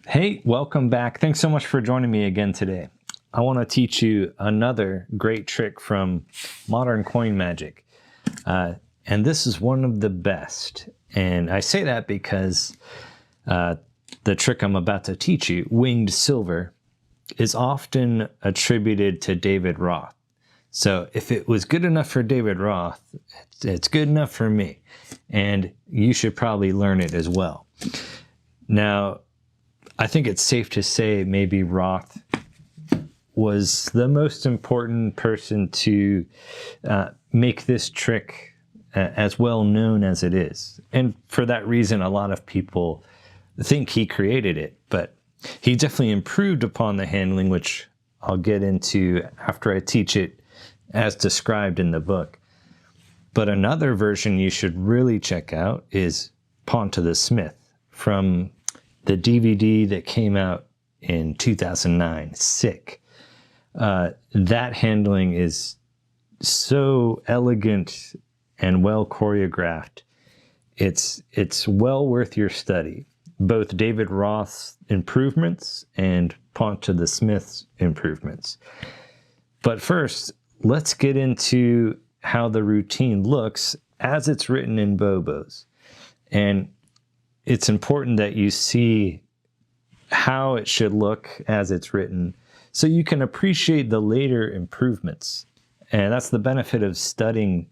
Hey, welcome back. Thanks so much for joining me again today. I want to teach you another great trick from modern coin magic. And this is one of the best. And I say that because the trick I'm about to teach you, winged silver, is often attributed to David Roth. So if it was good enough for David Roth, it's good enough for me. And you should probably learn it as well. Now, I think it's safe to say maybe Roth was the most important person to make this trick as well known as it is. And for that reason, a lot of people think he created it, but he definitely improved upon the handling, which I'll get into after I teach it as described in the book. But another version you should really check out is Ponta the Smith from the DVD that came out in 2009, Sick. That handling is so elegant and well choreographed. It's well worth your study. Both David Roth's improvements and Ponta the Smith's improvements. But first, let's get into how the routine looks as it's written in Bobos. And it's important that you see how it should look as it's written so you can appreciate the later improvements. And that's the benefit of studying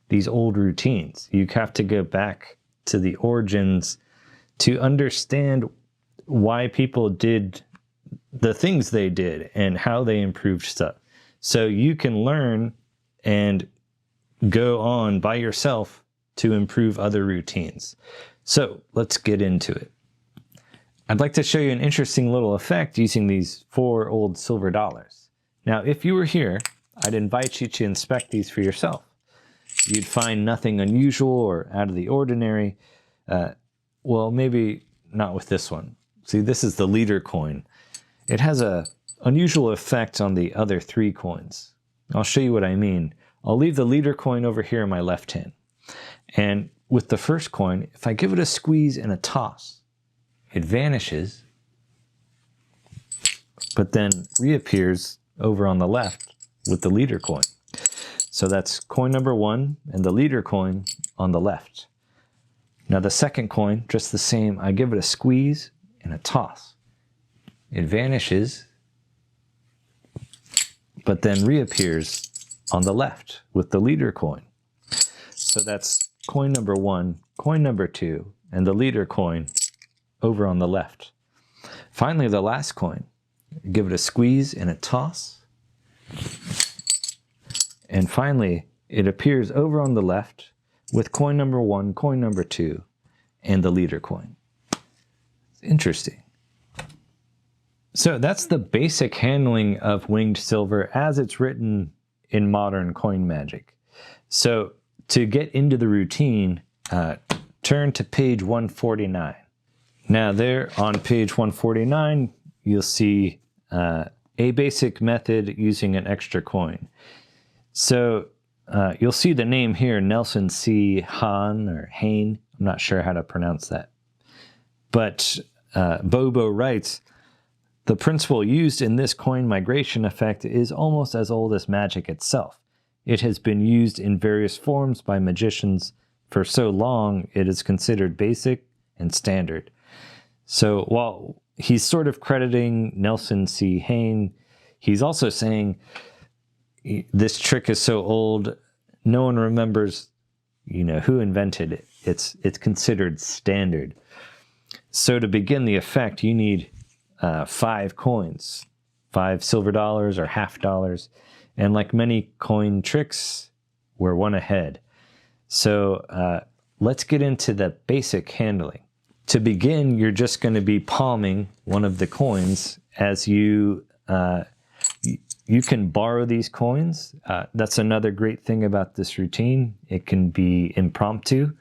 these old routines. You have to go back to the origins to understand why people did the things they did and how they improved stuff. So you can learn and go on by yourself to improve other routines. So let's get into it. I'd like to show you an interesting little effect using these 4 old silver dollars. Now, if you were here, I'd invite you to inspect these for yourself. You'd find nothing unusual or out of the ordinary. Well, maybe not with this one. See, this is the leader coin. It has an unusual effect on the other 3 coins. I'll show you what I mean. I'll leave the leader coin over here in my left hand. And with the first coin, if I give it a squeeze and a toss, it vanishes, but then reappears over on the left with the leader coin. So that's coin number 1 and the leader coin on the left. Now the second coin, just the same, I give it a squeeze and a toss. It vanishes, but then reappears on the left with the leader coin. So that's coin number 1, coin number 2, and the leader coin over on the left. Finally, the last coin. Give it a squeeze and a toss. And finally, it appears over on the left with coin number 1, coin number 2, and the leader coin. It's interesting. So that's the basic handling of winged silver as it's written in modern coin magic. So to get into the routine, turn to page 149. Now there on page 149, you'll see a basic method using an extra coin. So you'll see the name here, Nelson C. Hahn or Hain. I'm not sure how to pronounce that. But Bobo writes, the principle used in this coin migration effect is almost as old as magic itself. It has been used in various forms by magicians for so long it is considered basic and standard. So while he's sort of crediting Nelson C. Hain, he's also saying this trick is so old, no one remembers, who invented it. It's considered standard. So to begin the effect, you need 5 coins, 5 silver dollars or half dollars. And like many coin tricks, we're 1 ahead. So let's get into the basic handling. To begin, you're just going to be palming one of the coins as you can borrow these coins. That's another great thing about this routine. It can be impromptu.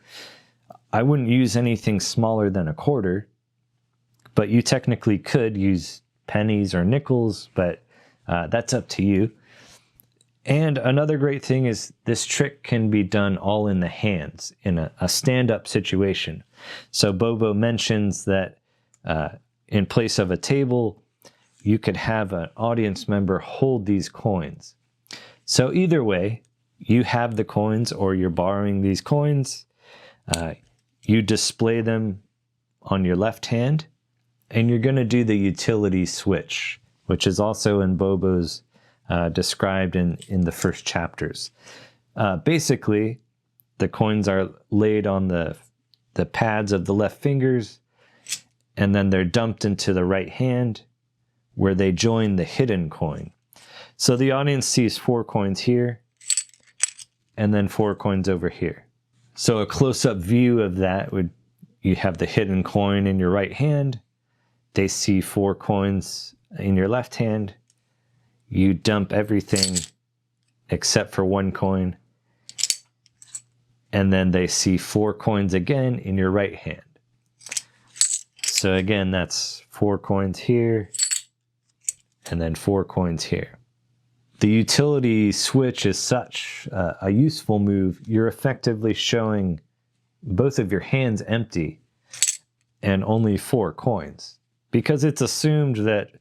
I wouldn't use anything smaller than a quarter, but you technically could use pennies or nickels, but that's up to you. And another great thing is this trick can be done all in the hands in a stand-up situation. So Bobo mentions that in place of a table, you could have an audience member hold these coins. So either way, you have the coins or you're borrowing these coins. You display them on your left hand, and you're going to do the utility switch, which is also in Bobo's described in the first chapters. Basically, the coins are laid on the pads of the left fingers, and then they're dumped into the right hand, where they join the hidden coin. So the audience sees 4 coins here, and then 4 coins over here. So a close-up view of that would, you have the hidden coin in your right hand, they see 4 coins in your left hand, you dump everything except for 1 coin, and then they see 4 coins again in your right hand. So again, that's 4 coins here, and then 4 coins here. The utility switch is such a useful move. You're effectively showing both of your hands empty and only 4 coins, because it's assumed that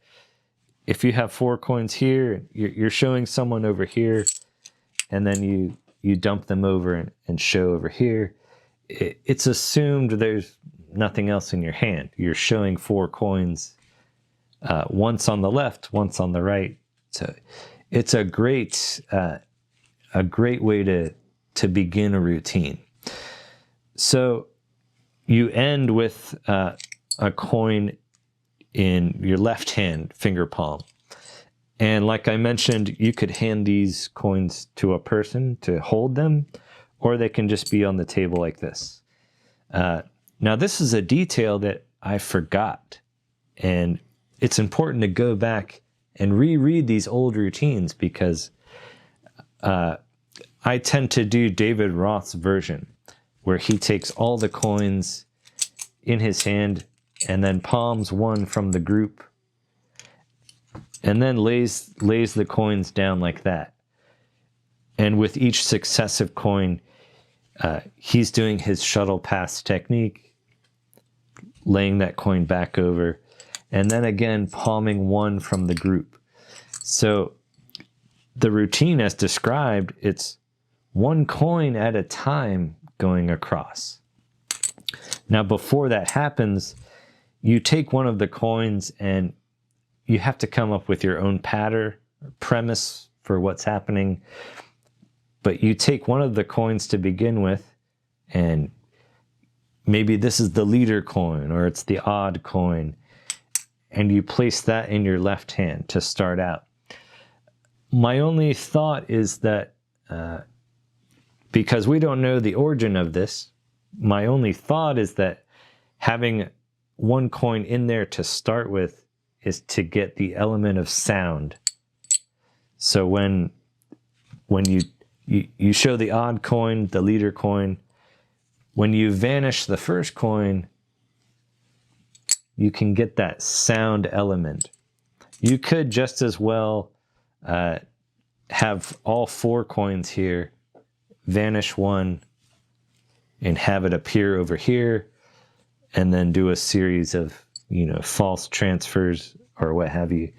if you have 4 coins here, you're showing someone over here, and then you dump them over and show over here. It's assumed there's nothing else in your hand. You're showing 4 coins, once on the left, once on the right. So it's a great way to begin a routine. So you end with a coin in your left hand finger palm. And like I mentioned, you could hand these coins to a person to hold them, or they can just be on the table like this. Now, this is a detail that I forgot, and it's important to go back and reread these old routines, because I tend to do David Roth's version, where he takes all the coins in his hand and then palms one from the group, and then lays the coins down like that. And with each successive coin, he's doing his shuttle pass technique, laying that coin back over, and then again palming one from the group. So the routine as described, it's 1 coin at a time going across. Now, before that happens, you take one of the coins and you have to come up with your own pattern or premise for what's happening. But you take one of the coins to begin with, and maybe this is the leader coin or it's the odd coin, and you place that in your left hand to start out. My only thought is that because we don't know the origin of this, my only thought is that having 1 coin in there to start with is to get the element of sound. So when you show the odd coin, the leader coin, when you vanish the first coin, you can get that sound element. You could just as well have all 4 coins here, vanish 1, and have it appear over here, and then do a series of, false transfers or what have you.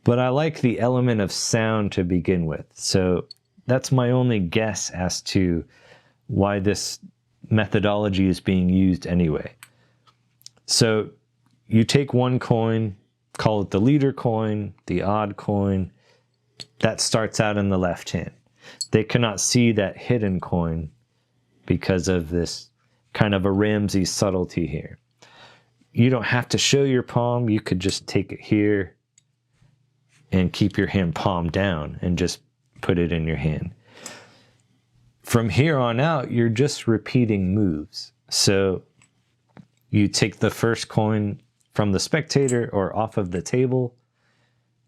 But I like the element of sound to begin with. So that's my only guess as to why this methodology is being used anyway. So you take 1 coin, call it the leader coin, the odd coin, that starts out in the left hand. They cannot see that hidden coin because of this kind of a Ramsey subtlety here. You don't have to show your palm. You could just take it here and keep your hand palm down and just put it in your hand. From here on out, you're just repeating moves. So you take the first coin from the spectator or off of the table.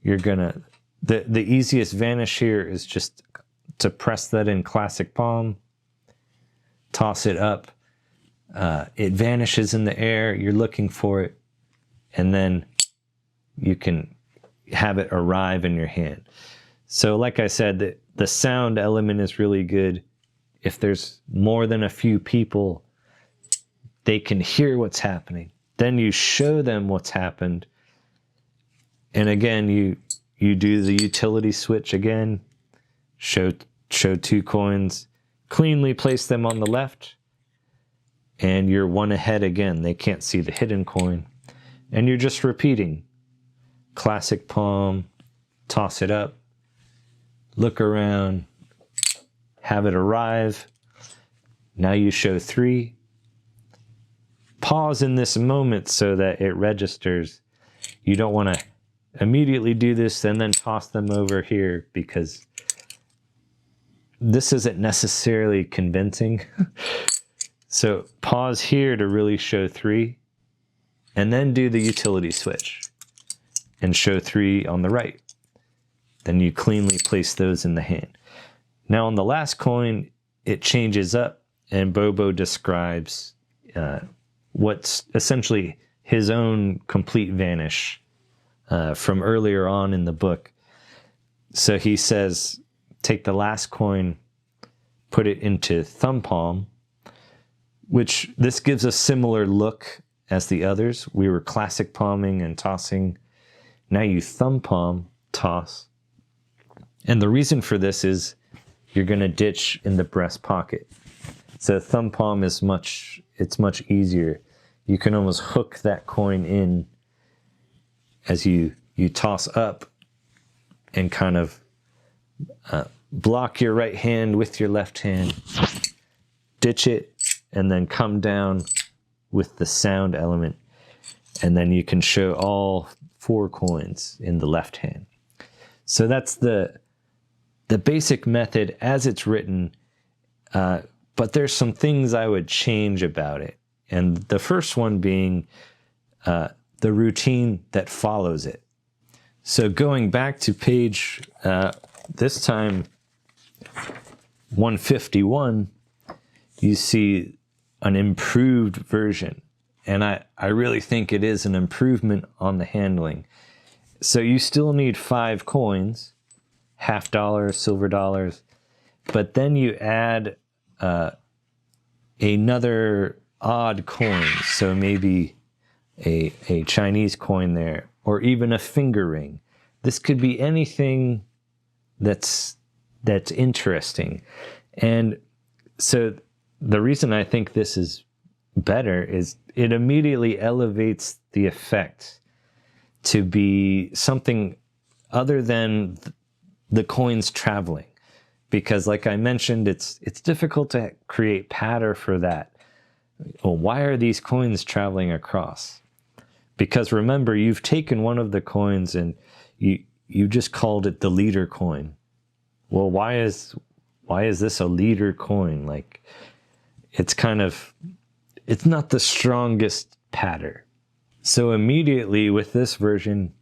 You're gonna, the easiest vanish here is just to press that in classic palm, toss it up. It vanishes in the air, you're looking for it, and then you can have it arrive in your hand. So like I said, the sound element is really good. If there's more than a few people, they can hear what's happening. Then you show them what's happened. And again, you do the utility switch again, show 2 coins, cleanly place them on the left, and you're one ahead again. They can't see the hidden coin. And you're just repeating. Classic palm, toss it up, look around, have it arrive. Now you show 3. Pause in this moment so that it registers. You don't want to immediately do this and then toss them over here, because this isn't necessarily convincing. So pause here to really show 3, and then do the utility switch and show 3 on the right. Then you cleanly place those in the hand. Now on the last coin, it changes up, and Bobo describes what's essentially his own complete vanish from earlier on in the book. So he says, take the last coin, put it into thumb palm, which this gives a similar look as the others. We were classic palming and tossing. Now you thumb palm, toss. And the reason for this is you're going to ditch in the breast pocket. So thumb palm is much easier. You can almost hook that coin in as you toss up and kind of block your right hand with your left hand, ditch it, and then come down with the sound element. And then you can show all 4 coins in the left hand. So that's the basic method as it's written, but there's some things I would change about it. And the first one being the routine that follows it. So going back to page, this time 151, you see an improved version. And I really think it is an improvement on the handling. So you still need 5 coins, $50, silver dollars, but then you add another odd coin. So maybe a Chinese coin there, or even a finger ring. This could be anything that's interesting. And so the reason I think this is better is it immediately elevates the effect to be something other than the coins traveling. Because like I mentioned, it's difficult to create patter for that. Well, why are these coins traveling across? Because remember, you've taken one of the coins and you just called it the leader coin. Well, why is this a leader coin? Like, it's not the strongest patter. So immediately with this version,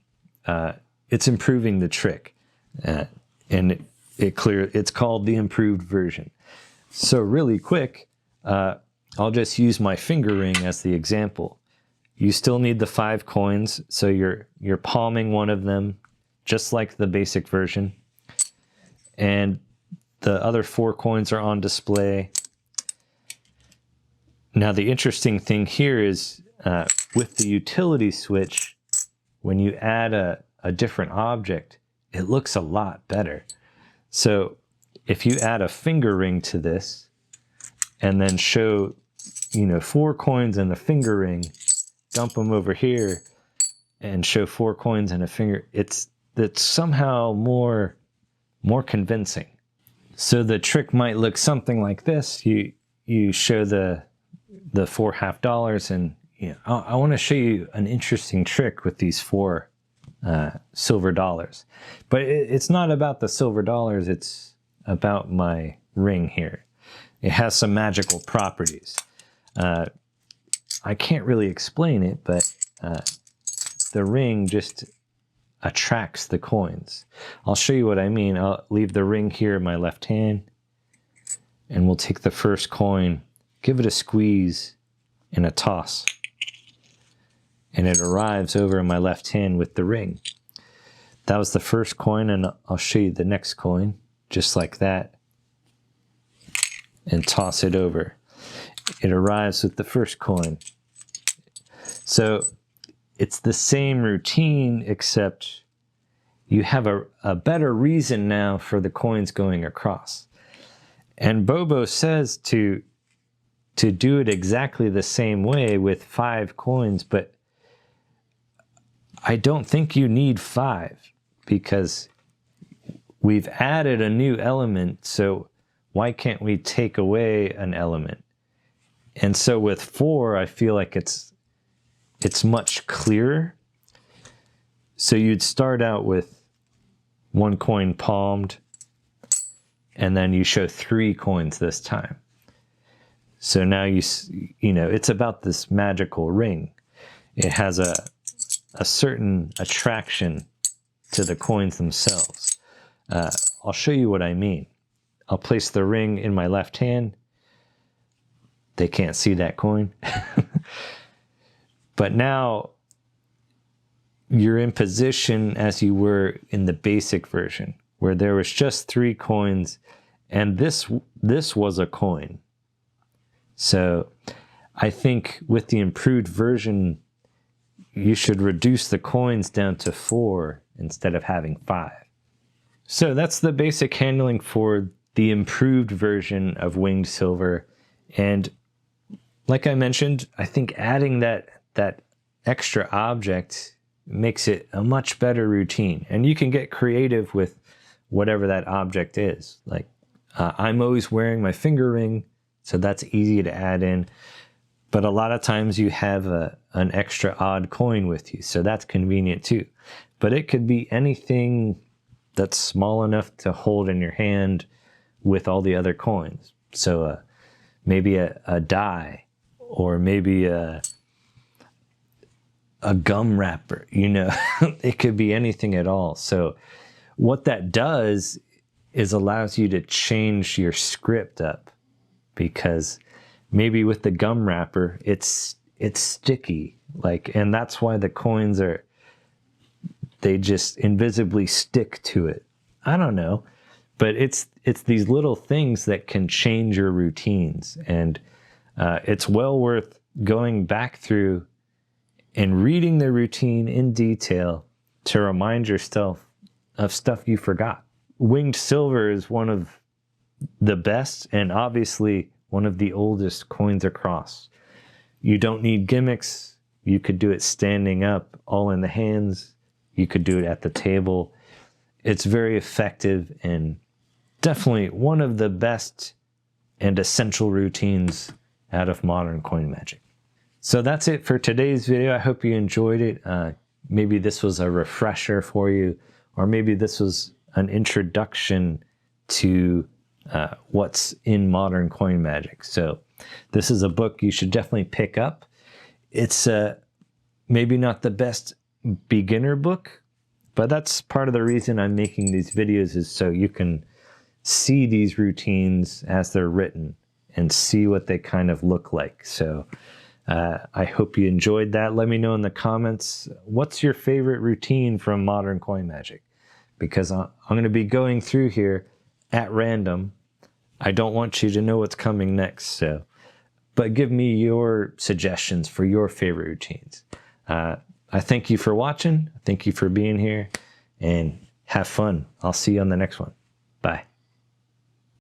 it's improving the trick, and it's called the improved version. So really quick, I'll just use my finger ring as the example. You still need the 5 coins, so you're palming one of them, just like the basic version. And the other 4 coins are on display. Now the interesting thing here is with the utility switch, when you add a different object, it looks a lot better. So if you add a finger ring to this and then show 4 coins and a finger ring, dump them over here and show 4 coins and a finger, it's somehow more convincing. So the trick might look something like this. You show the 4 $50, and I want to show you an interesting trick with these 4 silver dollars. But it's not about the silver dollars, it's about my ring here. It has some magical properties. I can't really explain it, but the ring just attracts the coins. I'll show you what I mean. I'll leave the ring here in my left hand, and we'll take the first coin, give it a squeeze and a toss, and it arrives over in my left hand with the ring. That was the first coin, and I'll show you the next coin, just like that, and toss it over. It arrives with the first coin. So it's the same routine, except you have a better reason now for the coins going across. And Bobo says to do it exactly the same way with 5 coins, but I don't think you need 5 because we've added a new element, so why can't we take away an element? And so with 4, I feel like it's much clearer. So you'd start out with 1 coin palmed, and then you show 3 coins this time. So now you know, it's about this magical ring. It has a certain attraction to the coins themselves. I'll show you what I mean. I'll place the ring in my left hand. They can't see that coin. But now you're in position as you were in the basic version, where there was just 3 coins, and this was a coin. So I think with the improved version, you should reduce the coins down to 4 instead of having 5. So that's the basic handling for the improved version of Winged Silver. And like I mentioned, I think adding that extra object makes it a much better routine. And you can get creative with whatever that object is. Like I'm always wearing my finger ring, so that's easy to add in. But a lot of times you have an extra odd coin with you, so that's convenient too. But it could be anything that's small enough to hold in your hand with all the other coins. So maybe a die, or maybe a gum wrapper, you know. It could be anything at all. So what that does is allows you to change your script up, because maybe with the gum wrapper, it's sticky, like, and that's why the coins they just invisibly stick to it. I don't know, but it's these little things that can change your routines, and it's well worth going back through and reading the routine in detail to remind yourself of stuff you forgot. Winged Silver is one of the best and obviously one of the oldest coins across. You don't need gimmicks. You could do it standing up, all in the hands. You could do it at the table. It's very effective and definitely one of the best and essential routines out of modern coin magic. So that's it for today's video. I hope you enjoyed it. Maybe this was a refresher for you, or maybe this was an introduction to what's in modern coin magic. So this is a book you should definitely pick up. It's maybe not the best beginner book, but that's part of the reason I'm making these videos, is so you can see these routines as they're written and see what they kind of look like. So I hope you enjoyed that. Let me know in the comments, what's your favorite routine from modern coin magic? Because I'm going to be going through here at random. I don't want you to know what's coming next, so, but give me your suggestions for your favorite routines. I thank you for watching. Thank you for being here, and have fun. I'll see you on the next one.